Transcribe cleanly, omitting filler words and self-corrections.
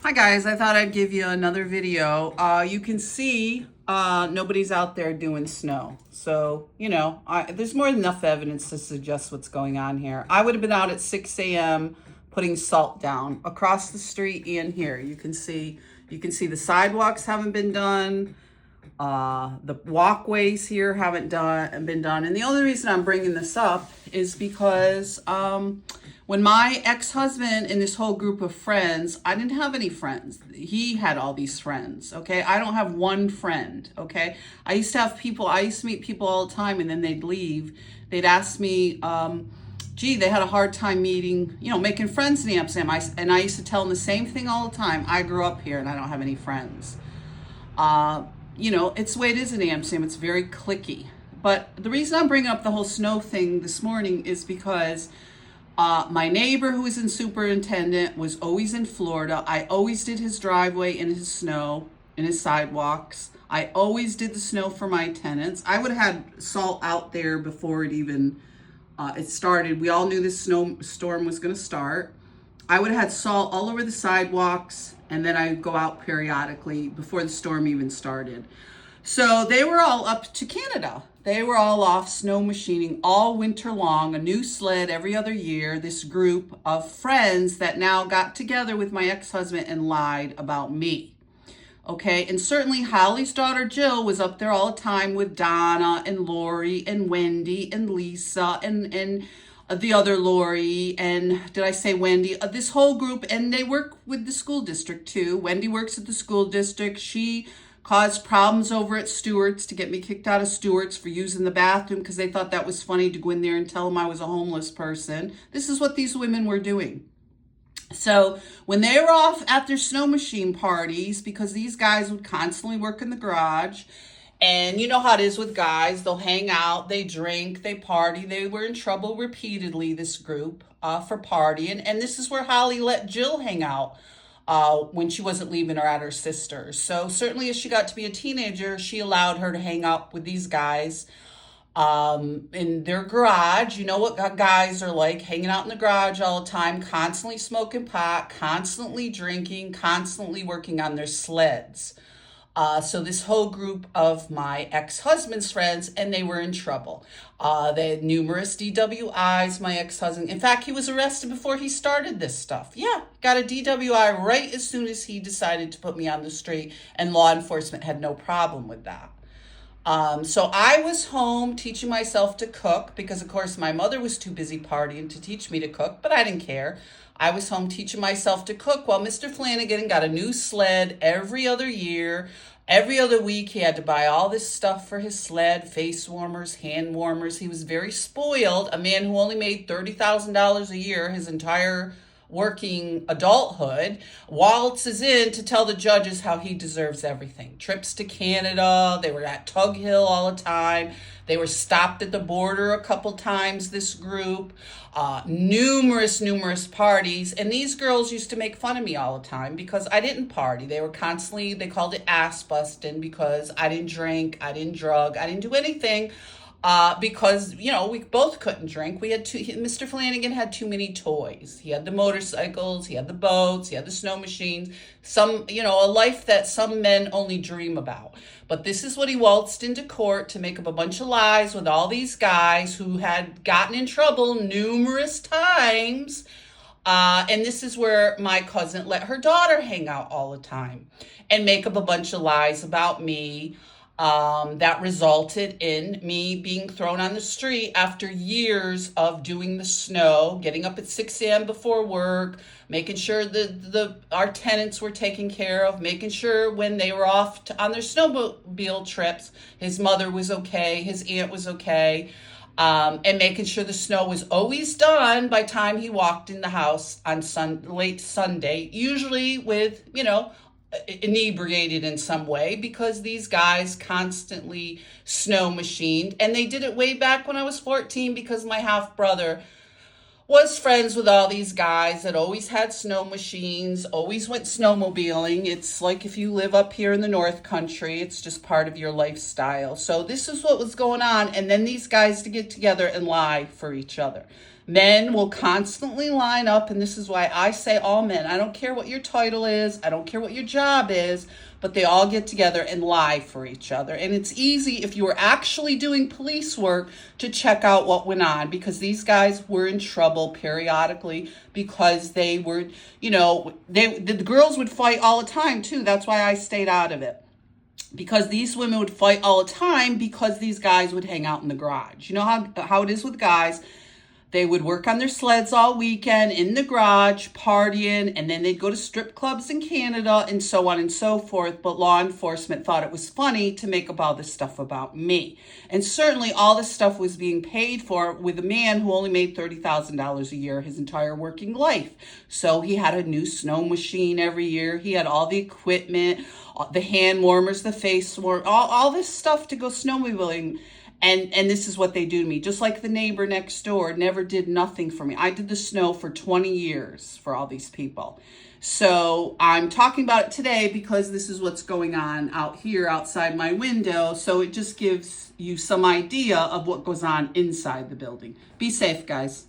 Hi guys, I thought I'd give you another video. You can see nobody's out there doing snow. So, there's more than enough evidence to suggest what's going on here. I would have been out at 6 a.m. putting salt down across the street and here. You can see the sidewalks haven't been done. The walkways here haven't been done. And the only reason I'm bringing this up is because when my ex-husband and this whole group of friends, I didn't have any friends. He had all these friends, okay? I don't have one friend, okay? I used to meet people all the time, and then they'd leave. They'd ask me, gee, they had a hard time making friends in Amsterdam. I used to tell them the same thing all the time. I grew up here and I don't have any friends. It's the way it is in Amsterdam. It's very cliquey. But the reason I'm bringing up the whole snow thing this morning is because my neighbor who was in superintendent was always in Florida. I always did his driveway and his snow and his sidewalks. I always did the snow for my tenants. I would have had salt out there before it started. We all knew this snowstorm was going to start. I would have had salt all over the sidewalks, and then I'd go out periodically before the storm even started. So they were all up to Canada. They were all off snow machining all winter long, a new sled every other year. This group of friends that now got together with my ex-husband and lied about me. Okay, and certainly Holly's daughter Jill was up there all the time with Donna and Lori and Wendy and Lisa and the other Lori, and did I say Wendy? This whole group, and they work with the school district too. Wendy works at the school district. She caused problems over at Stewart's to get me kicked out of Stewart's for using the bathroom because they thought that was funny to go in there and tell them I was a homeless person. This is what these women were doing. So when they were off at their snow machine parties, because these guys would constantly work in the garage, and you know how it is with guys, they'll hang out, they drink, they party. They were in trouble repeatedly, this group, for partying. And this is where Holly let Jill hang out when she wasn't leaving her at her sister's. So certainly as she got to be a teenager, she allowed her to hang out with these guys in their garage. You know what guys are like, hanging out in the garage all the time, constantly smoking pot, constantly drinking, constantly working on their sleds. So this whole group of my ex-husband's friends, and they were in trouble. They had numerous DWIs, my ex-husband. In fact, he was arrested before he started this stuff. Yeah, got a DWI right as soon as he decided to put me on the street, and law enforcement had no problem with that. So I was home teaching myself to cook because, of course, my mother was too busy partying to teach me to cook, but I didn't care. I was home teaching myself to cook while Mr. Flanagan got a new sled every other year. Every other week, he had to buy all this stuff for his sled, face warmers, hand warmers. He was very spoiled, a man who only made $30,000 a year his entire working adulthood, waltzes in to tell the judges how he deserves everything. Trips to Canada, they were at Tug Hill all the time. They were stopped at the border a couple times, this group. Numerous parties. And these girls used to make fun of me all the time because I didn't party. They called it ass busting because I didn't drink, I didn't drug, I didn't do anything. Because, we both couldn't drink. Mr. Flanagan had too many toys. He had the motorcycles, he had the boats, he had the snow machines, a life that some men only dream about. But this is what he waltzed into court to make up a bunch of lies with all these guys who had gotten in trouble numerous times. And this is where my cousin let her daughter hang out all the time and make up a bunch of lies about me. That resulted in me being thrown on the street after years of doing the snow, getting up at 6 a.m. before work, making sure our tenants were taken care of, making sure when they were off on their snowmobile trips, his mother was okay, his aunt was okay, and making sure the snow was always done by time he walked in the house on late Sunday, usually with, inebriated in some way, because these guys constantly snow machined, and they did it way back when I was 14 because my half brother was friends with all these guys that always had snow machines, always went snowmobiling. It's like if you live up here in the North Country, it's just part of your lifestyle. So this is what was going on, and then these guys to get together and lie for each other. Men will constantly line up, and this is why I say all men. I don't care what your title is, I don't care what your job is, but they all get together and lie for each other. And it's easy if you were actually doing police work to check out what went on, because these guys were in trouble periodically because they were, the girls would fight all the time too. That's why I stayed out of it. Because these women would fight all the time because these guys would hang out in the garage. You know how it is with guys. They would work on their sleds all weekend in the garage, partying, and then they'd go to strip clubs in Canada and so on and so forth. But law enforcement thought it was funny to make up all this stuff about me. And certainly all this stuff was being paid for with a man who only made $30,000 a year his entire working life. So he had a new snow machine every year. He had all the equipment, the hand warmers, the face warmer, all this stuff to go snowmobiling. And this is what they do to me. Just like the neighbor next door never did nothing for me. I did the snow for 20 years for all these people. So I'm talking about it today because this is what's going on out here outside my window. So it just gives you some idea of what goes on inside the building. Be safe, guys.